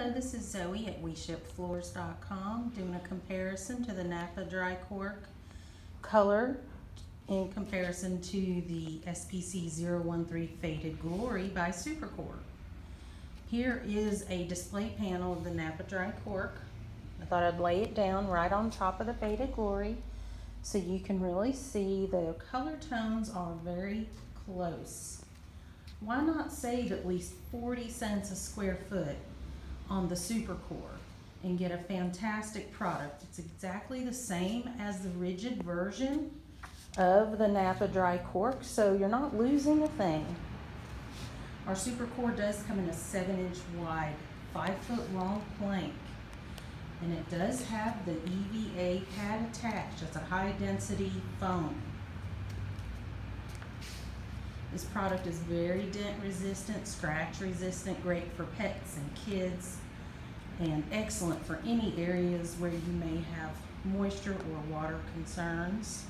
Hello, this is Zoe at WeShipFloors.com doing a comparison to the Napa dry cork color in comparison to the SPC013 Faded Glory by Supercore. Here is a display panel of the Napa dry cork. I thought I'd lay it down right on top of the Faded Glory so you can really see the color tones are very close. Why not save at least 40 cents a square foot on the Supercore and get a fantastic product? It's exactly the same as the rigid version of the Napa dry cork, so you're not losing a thing. Our Supercore does come in a 7-inch wide, 5-foot long plank, and it does have the EVA pad attached. It's a high density foam. This product is very dent resistant, scratch resistant, great for pets and kids, and excellent for any areas where you may have moisture or water concerns,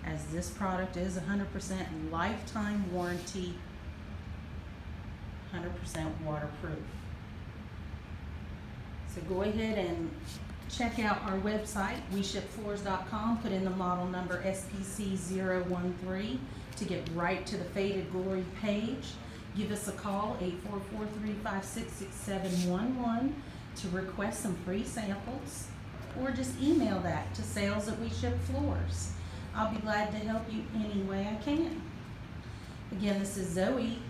as this product is 100% lifetime warranty, 100% waterproof. So go ahead and check out our website, WeShipFloors.com, put in the model number SPC013 to get right to the Faded Glory page. Give us a call, 844-356-6711, to request some free samples, or just email that to sales@WeShipFloors. I'll be glad to help you any way I can. Again, this is Zoe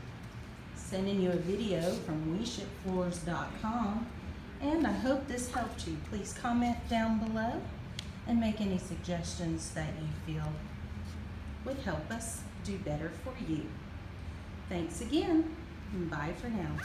sending you a video from WeShipFloors.com, and I hope this helped you. Please comment down below and make any suggestions that you feel would help us do better for you. Thanks again, and bye for now.